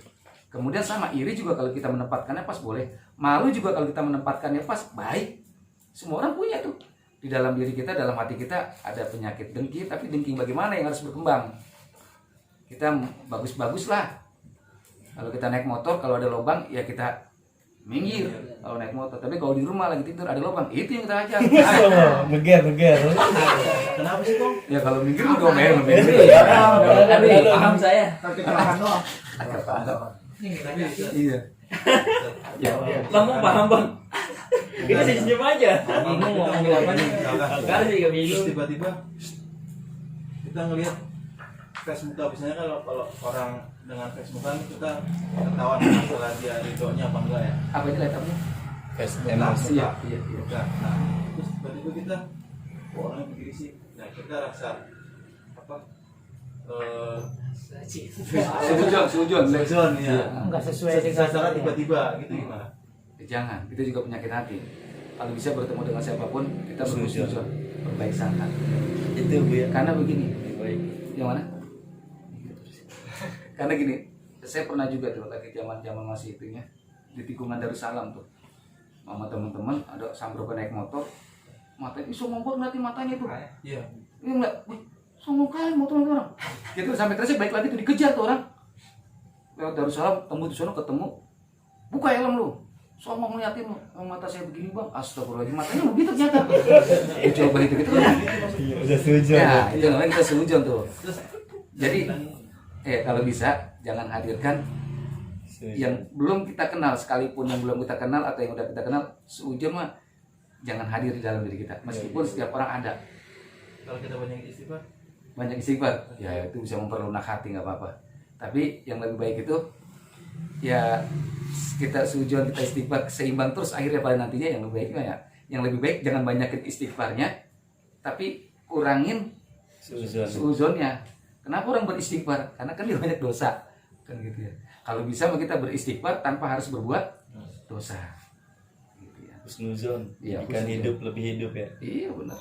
Kemudian sama iri juga, kalau kita menempatkannya pas boleh. Malu juga kalau kita menempatkannya pas baik. Semua orang punya tuh. Di dalam diri kita, dalam hati kita ada penyakit dengki, tapi dengki bagaimana yang harus berkembang? Kita bagus-bagus lah. Kalau kita naik motor, kalau ada lubang ya kita minggir kalau naik motor. Tapi kalau di rumah lagi tidur ada lubang, itu yang kita ajar. Beger. kenapa sih Kong? Ya kalau minggir udah main. Paham saya. Tapi kelahan doang. Iya. Ya. Kamu paham bang? Kita senyum aja. Bingung mau ngomong apa nih? Karena sih gak bingung. Terus tiba-tiba kita ngelihat Facebook, biasanya kalau orang dengan Facebook kan kita ketahuan masalah dia ridhonya apa enggak ya? Apa itu letternya? Emosi. Iya. Nah, terus tiba-tiba kita orangnya begini sih. Nah, kita rasa apa? Seujon ya. Enggak sesuai dengan Secara tiba-tiba gitu gimana? Jangan, itu juga penyakit hati. Kalau bisa bertemu dengan siapapun, kita bersujon, berbaik sangka. Itu Bu ya. Karena begini, Baik. yang mana? Karena gini, saya pernah juga tuh lagi zaman masih itunya di tikungan Darussalam tuh, sama teman-teman ada sambrokan naik motor, matanya songong banget nanti matanya tuh. Iya. Ini enggak, songong kali motor orang. Gitu sampai terus baik lagi tuh dikejar tuh orang. lewat Darussalam temu di sana ketemu, buka helm lu, sombong ngeliatin lu, mata saya begini bang, astagfirullahaladzim, matanya begitu ternyata. Coba itu gitu kan? Udah setuju. Ya itu namanya kita seujung tuh. Jadi kalau bisa jangan hadirkan yang belum kita kenal, sekalipun yang belum kita kenal atau yang udah kita kenal, seujung mah jangan hadir di dalam diri kita, meskipun setiap orang ada. Kalau kita Banyak istighfar, ya itu bisa memperlunak hati, nggak apa-apa. Tapi yang lebih baik itu ya kita sujud, kita istighfar seimbang terus, akhirnya pada nantinya yang lebih baik ya, yang lebih baik jangan banyakin istighfarnya, tapi kurangin suzonnya. Kenapa orang beristighfar? Karena kan dia banyak dosa, kan gitu ya. Kalau bisa kita beristighfar tanpa harus berbuat dosa. Gitu ya. Husnuzon, Iya, ikan husnuzon. hidup lebih hidup ya. Iya benar.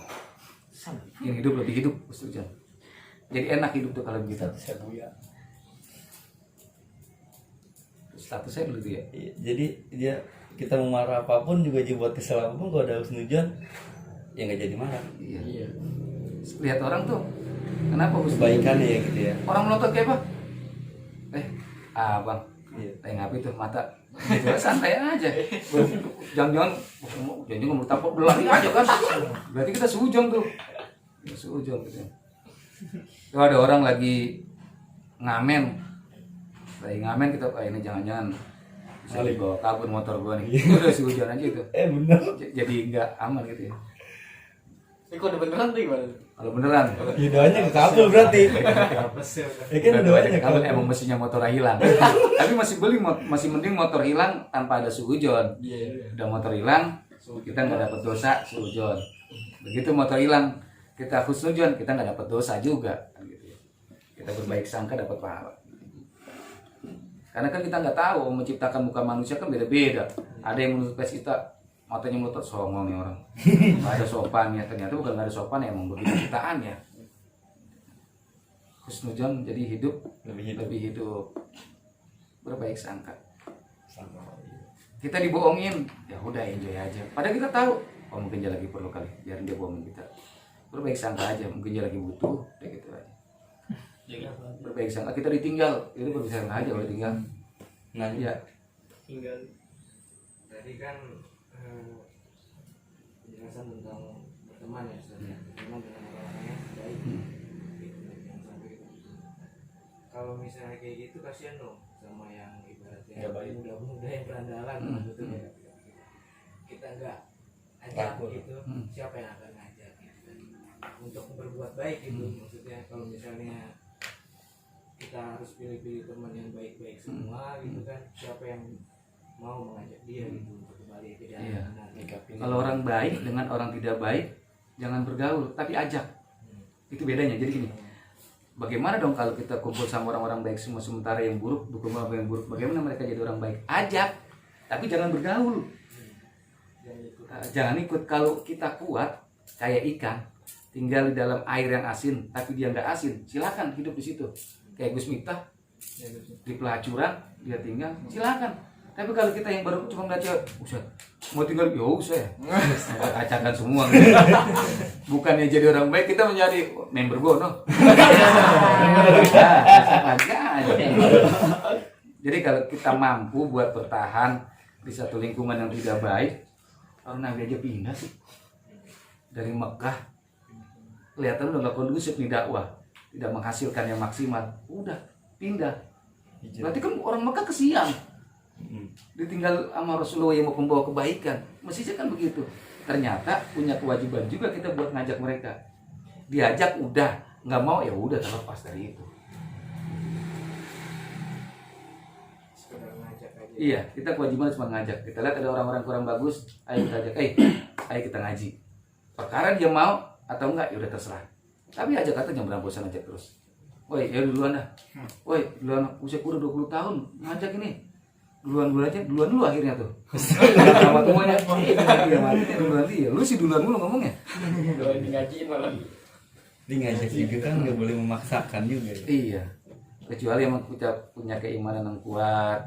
Yang hidup lebih hidup, husnuzon. Jadi enak hidup tuh kalau begitu. Saya buya. Status saya begitu ya. Iya, jadi dia kita mau marah apapun juga dibuat kesel apapun, kalau ada husnuzon ya nggak jadi marah. Iya. Lihat orang tuh, kenapa Kebaikan ya gitu ya. Orang melotot kayak apa? Bang, Iya. tayang HP tuh mata. Gitu, santai aja. Jangan-jangan bertapuk berlari aja kan. Berarti kita seujung tuh. Seujung gitu. Tuh ada orang lagi ngamen. Lagi ngamen kita ini jangan-jangan bisa dibawa kabur motor gua nih. Udah seujung aja itu. Bener. Jadi nggak aman gitu ya. Ini kok udah beneran tuh gimana? Kalau beneran. Ya doanya ke kabel berarti. Ya kan doanya Kalau kabel. emang mesinnya motornya hilang. Tapi masih mending motor hilang tanpa ada suujon. Udah motor hilang, kita nggak dapat dosa suujon. Begitu motor hilang, kita husnujon, kita nggak dapat dosa juga. Kan gitu ya. Kita berbaik sangka dapat pahala. Karena kan kita nggak tahu menciptakan muka manusia kan beda-beda. Ada yang menurut kita matanya melotot, songong nih orang. Nggak ada sopannya, ternyata bukan nggak ada sopan, emang begitu ciptaannya. Husnujon jadi hidup lebih hidup berbaik sangka. Kita dibohongin, ya udah enjoy aja. Padahal kita tahu, oh mungkin dia lagi perlu kali, biar dia bohongin kita. Berbaik sangka aja, mungkin dia lagi butuh, kayak gitu aja. Berbaik sangka, kita ditinggal, itu berbaik sangka aja udah tinggal. Nah, Ya, Tinggal. Tadi kan penjelasan tentang berteman ya, Ustaz. Berteman dengan orang-orang yang baik. Gitu, jangan sampai kita. Kalau misalnya kayak gitu kasihan dong sama yang ibaratnya Nggak baik. muda-muda yang berandalan gitu ya. Kita nggak ajak Takut. gitu, siapa yang akan ngajak gitu kan? Untuk berbuat baik gitu, maksudnya kalau misalnya kita harus pilih-pilih teman yang baik-baik semua gitu kan, siapa yang mau mengajak dia gitu untuk kembali ke jalan Iya. benar. kalau orang baik dengan orang tidak baik, jangan bergaul, tapi ajak. Itu bedanya. Jadi gini, bagaimana dong kalau kita kumpul sama orang-orang baik semua, sementara yang buruk dukung apa yang buruk? Bagaimana mereka jadi orang baik? Ajak, tapi jangan bergaul. Jangan ikut. Kalau kita kuat kayak ikan, tinggal di dalam air yang asin, tapi dia nggak asin, silakan hidup di situ. Kayak Gus Miftah di pelacuran, dia tinggal, silakan. Tapi kalau kita yang baru cuma ngeliat cewek, usah mau tinggal, ya usah ya, acakan semua. Bukannya jadi orang baik, kita menjadi member bono. Jadi kalau kita mampu buat bertahan di satu lingkungan yang tidak baik, orang Nabi aja pindah sih dari Mekah, kelihatan udah nggak kondusif nih dakwah, tidak menghasilkan yang maksimal, udah pindah. Berarti kan orang Mekah kesian, ditinggal sama Rasulullah yang mau membawa kebaikan, mestinya kan begitu. Ternyata punya kewajiban juga kita buat ngajak mereka. Diajak udah, nggak mau ya udah terlepas dari itu. Sekedar ngajak aja. Iya, kita kewajiban cuma ngajak. Kita lihat ada orang-orang kurang bagus, ayo kita ajak, ayo kita ngaji. Perkara dia mau atau enggak, ya udah terserah. Tapi ajak kata jangan beramposan, ajak terus. Woi, ya duluan dah. Woi, duluan, usia udah 20 tahun ngajak ini. Duluan aja, duluan dulu akhirnya tuh. Sama semuanya. Iya, matinya duluan dia. Lu sih duluan mulu ngomongnya. Doain ngajiin malah. Dia ngajak juga kan nggak boleh memaksakan juga. Iya. Kecuali emang kita punya keimanan yang kuat,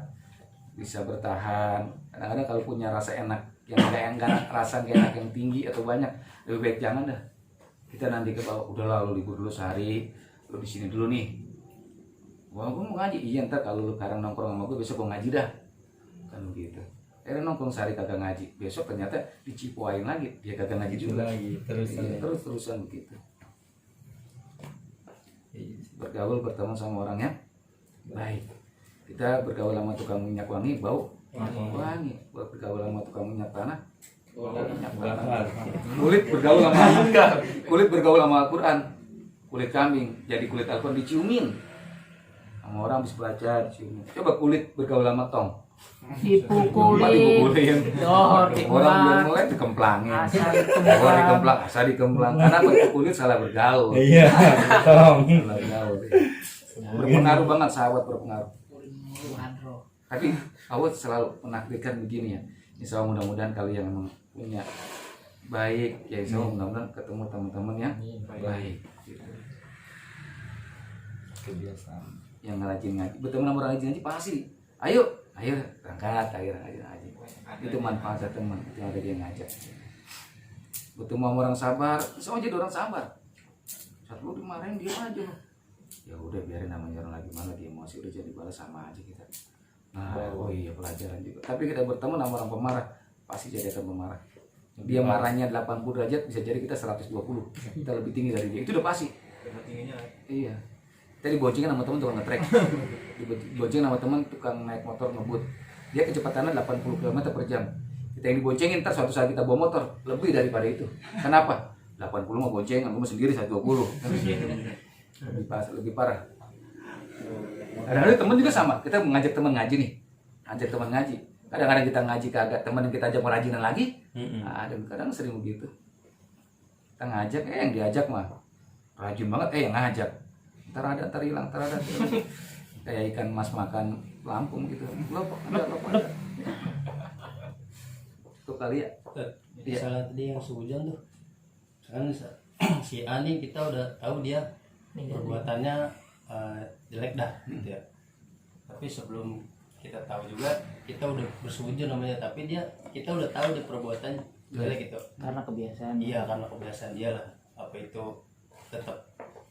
bisa bertahan. Kadang-kadang kalau punya rasa enak yang enggak rasa gak enak yang tinggi atau banyak, lebih baik jangan dah. Kita nanti ke bawah, udah lalu libur dulu sehari, lu di sini dulu nih. Wah, gue mau ngaji. Iya, ntar kalau lu sekarang nongkrong sama gue, besok gue ngaji dah. Kan begitu. Akhirnya nongkrong sehari kagak ngaji. Besok ternyata dicipuain lagi, dia kagak ngaji juga. lagi terus. Iya, terus-terusan begitu. Bergaul berteman sama orang yang baik. Kita bergaul sama tukang minyak wangi, bau wangi. Bergaul sama tukang minyak tanah, minyak tanah. Kulit bergaul sama Al-Quran. Kulit kambing jadi kulit Al-Quran diciumin. Sama orang habis belajar diciumin. Coba kulit bergaul sama tong. Dipukulin. Dohor Orang belum dikemplang. mulai dikemplangin. Asal Orang dikemplang, asal dikemplang. Karena kulit salah bergaul. Iya, tong. Salah bergaul. Berpengaruh banget, sahabat berpengaruh. Tapi awat selalu menakdirkan begini ya. Insya Allah mudah-mudahan kalian yang punya baik, ya insya Allah mudah-mudahan ketemu teman-teman yang baik. Gitu. Kebiasaan. Yang rajin ngaji, bertemu sama orang rajin ngaji pasti. Ayo berangkat, ayo rajin ngaji. Itu manfaatnya teman, itu ada dia ngajak. Bertemu sama orang sabar, insya Allah jadi orang sabar. Saat lu dimarahin dia aja loh. Ya udah biarin namanya orang lagi mana dia emosi udah jadi balas sama aja kita. Nah, oh iya pelajaran juga. Tapi kita bertemu sama orang pemarah, pasti jadi akan pemarah. Dia marahnya 80 derajat, bisa jadi kita 120. Kita lebih tinggi dari dia. Itu udah pasti. tingginya Iya. Kita diboncengan sama teman tukang nge-track. Diboncengin sama teman tukang naik motor ngebut. Dia kecepatannya 80 km per jam. Kita yang diboncengin, ntar suatu saat kita bawa motor lebih daripada itu. Kenapa? 80 mau boncengan, gue sendiri 120. Lebih parah. Kadang-kadang teman juga sama. Kita mengajak teman ngaji nih. Ajak teman ngaji. Kadang-kadang kita ngaji kagak, teman yang kita ajak merajinan lagi. Nah, kadang sering begitu. Kita ngajak, yang diajak mah rajin banget, yang ngajak. Ntar hilang. Kayak ikan mas makan lampung gitu. Lopok. Itu kali ya. Misalnya tadi yang sehujan tuh, kan si Ani kita udah tahu dia perbuatannya jelek dah gitu ya. Tapi sebelum kita tahu juga kita udah bersujud namanya, tapi kita udah tahu dia perbuatannya jelek gitu. Karena kebiasaan. Iya, karena kebiasaan dia lah. Apa itu tetap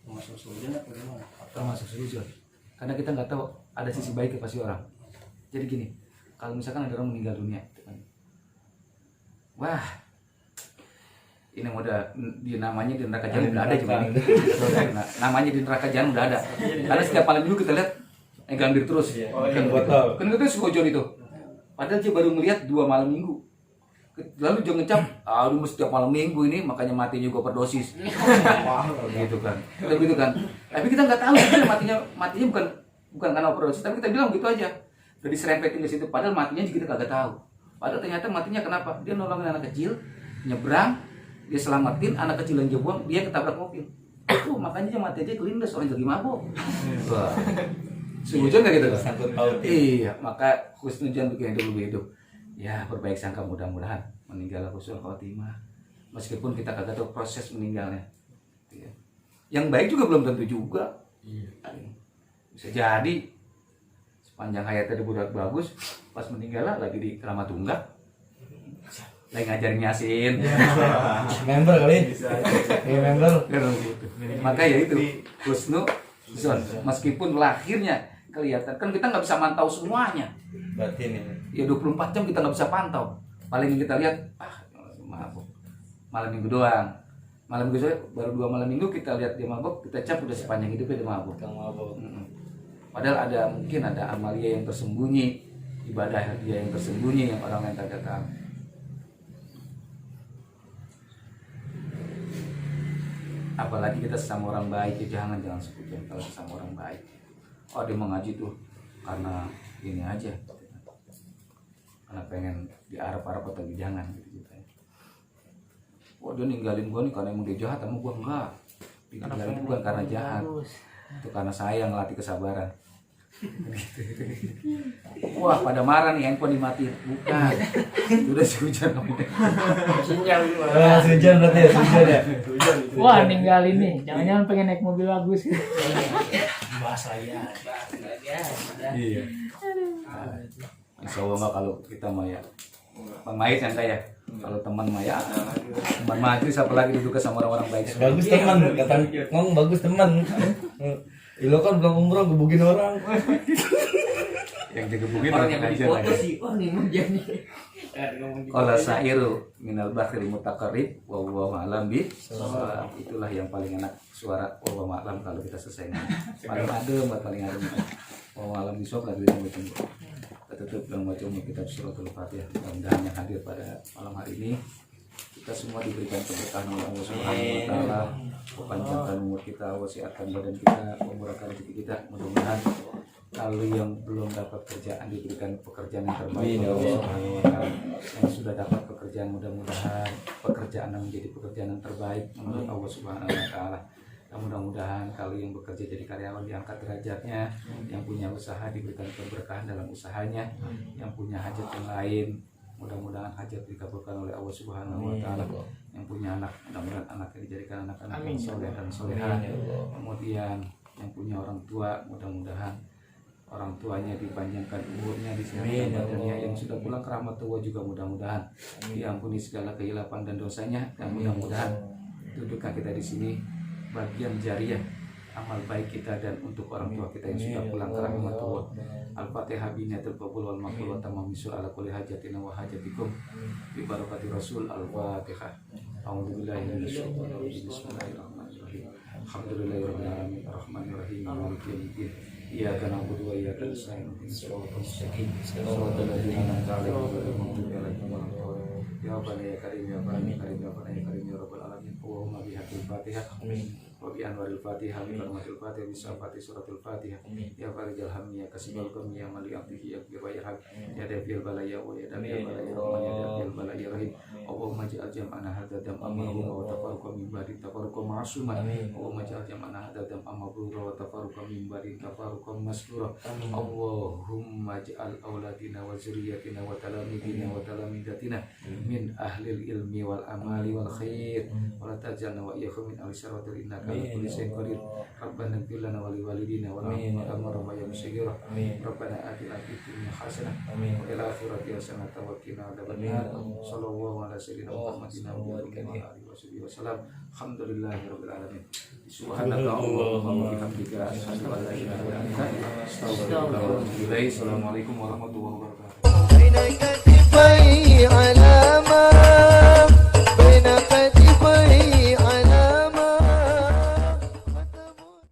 masuk sujud atau gimana? Termasuk sujud. Karena kita nggak tahu ada sisi baik pasti orang. Jadi gini, kalau misalkan ada orang meninggal dunia, wah, ini udah namanya di neraka jahanam udah ada juga nih. Namanya di neraka jahanam udah ada. Karena setiap malam minggu kita lihat gambir terus. Kan botol. Kan itu sehujan itu. Padahal dia baru melihat 2 malam minggu. Lalu dia ngecap, aduh setiap malam minggu ini makanya mati juga overdosis. Gitu kan. Gitu kan. Tapi kita nggak tahu matinya bukan karena overdosis, tapi kita bilang gitu aja. Udah diserempetin ke situ, padahal matinya juga kita kagak tahu. Padahal ternyata matinya kenapa? Dia nolongin anak kecil, nyebrang, dia selamatin anak kecil yang jebol, dia ketabrak mobil. Itu makanya dia mati aja kelindes, orang lagi mabuk. Wah. Sehujan nggak gitu? Sangkut paut. Iya, maka husnudzon bikin hidup. Ya, berbaik sangka mudah-mudahan meninggal husnul khotimah. Meskipun kita kagak tahu proses meninggalnya. Iya. Yang baik juga belum tentu juga. Iya. Bisa jadi sepanjang hayatnya udah bagus, pas meninggal lagi di keramat tunggak. Lagi ngajarin Yasin. Member kali. Iya member. Maka ya itu husnudzon. Meskipun lahirnya kelihatan, kan kita nggak bisa mantau semuanya. Batin ini. Ya 24 jam kita nggak bisa pantau. Paling yang kita lihat, mabuk. Malam minggu doang. Malam minggu baru 2 malam minggu kita lihat dia mabuk, kita cap udah sepanjang hidupnya dia mabuk. Kang mabuk. Padahal mungkin ada amalia yang tersembunyi, ibadah dia yang tersembunyi yang orang lain tidak tahu. Apalagi kita sesama orang baik, ya jangan sebutin kalau sesama orang baik. Oh dia mengaji tuh karena ini aja, karena pengen diarep-arep atau jangan gitu ya. Oh dia ninggalin gua nih karena emang dia jahat, sama gua enggak. Ninggalin itu bukan karena jahat, itu karena sayang, ngelatih kesabaran. Wah pada marah nih, handphone dimatiin. Bukan, udah sehujan kamu. Hujan berarti ya, hujan ya. Wah ninggalin nih, jangan-jangan pengen naik mobil bagus. Bahas lagi ya. Iya. Insya Allah nggak kalau kita mah ya, Bang Mait santai ya. Kalau teman mah ya, teman majlis apalagi duduk sama orang-orang baik. Bagus teman, kata ngomong bagus teman. Lo kan belum umroh gebukin orang. Yang digebukin Orang orang yang aja foto aja. sih, oh nih mau jadi. Ngomong gitu Qala aja. sa'iru minal bakhil mutaqarrib wa huwa ma'lam bi shawab. Itulah yang paling enak suara wa huwa ma'lam kalau kita selesai. Paling adem, paling adem. Wa huwa ma'lam bi shawab lagi yang baca. Kita tutup dengan baca kitab suratul Fatihah. Mudah-mudahan yang hadir pada malam hari ini kita semua diberikan keberkahan oleh Allah Subhanahu wa taala, memanjangkan umur kita, wasiatkan badan kita, memurahkan rezeki kita. Mudah-mudahan kalau yang belum dapat kerjaan diberikan pekerjaan yang terbaik oleh Allah Subhanahu wa taala. Yang sudah dapat pekerjaan mudah-mudahan pekerjaan yang menjadi pekerjaan yang terbaik menurut Allah Subhanahu wa taala. Dan mudah-mudahan kalau yang bekerja jadi karyawan diangkat derajatnya, yang punya usaha diberikan keberkahan dalam usahanya, yang punya hajat yang lain mudah-mudahan hajat dikabulkan oleh Allah Subhanahu wa taala. Yang punya anak mudah-mudahan anaknya dijadikan anak-anak yang soleh dan soleha. Kemudian yang punya orang tua mudah-mudahan orang tuanya dipanjangkan umurnya, disehatkan badannya. Yang sudah pulang ke rahmat Allah juga mudah-mudahan diampuni segala kehilapan dan dosanya. Dan mudah-mudahan dudukkan kita di sini bagian jariah amal baik kita dan untuk orang tua kita yang sudah pulang ke rahmat Allah. Al-Fatihah biniyatul qabul wal maqbul wa tamam misur ala kulli hajatina wa hajatikum bi barakati Rasul. Al-Fatihah. A'udzubillahi minasyaitonir rajim. Bismillahirrahmanirrahim. Alhamdulillahirabbil alamin arrahmanir rahim maliki yaumiddin. Iyyaka na'budu wa iyyaka nasta'in ihdinas siratal mustaqim siratal ladzina an'amta 'alaihim ghairil maghdubi 'alaihim waladdallin. Ya Rabbana ya Karim ya Karim ya Karim ya Rabbana ya Karim ya Rabbal alamin. Allahumma bihaqqil Fatihah. Wa bi anwaril Fatihah bi barakatil Fatihah bi safati suratul Fatihah. Ya farijal hammi ya kasibal qammi ya mali abdihi ya birayham ya dafil balaya wa ya dafil balaya wa ya dafil balaya rahim. Allahumma ja'al jam'ana hadza jam'an mabrura wa tafarruqa min ba'di tafarruqa ma'suman. Allahumma ja'al jam'ana hadza jam'an mabrura wa tafarruqa min ba'di tafarruqa masdura. Allahumma ja'al auladina wa zurriyyatina wa talamidina wa talamidatina min ahlil ilmi wal amali wal khair wa la taj'alna wa iyyahum min ahli syarratil innaka ala kulli syai'in qadir. Rabbana ighfir lana wa liwalidina wa lahum rabbayhum saghira. Rabbana atina fid dunya hasanah wa fil akhirati hasanah wa qina adzabannar. Sallallahu ala sayyidina Muhammadin wa alihi wasallam. Alhamdulillahirabbil alamin. Subhanaka Allahumma wa bihamdika asyhadu an la ilaha illa anta astaghfiruka wa atubu ilaik. Assalamualaikum warahmatullahi wabarakatuh.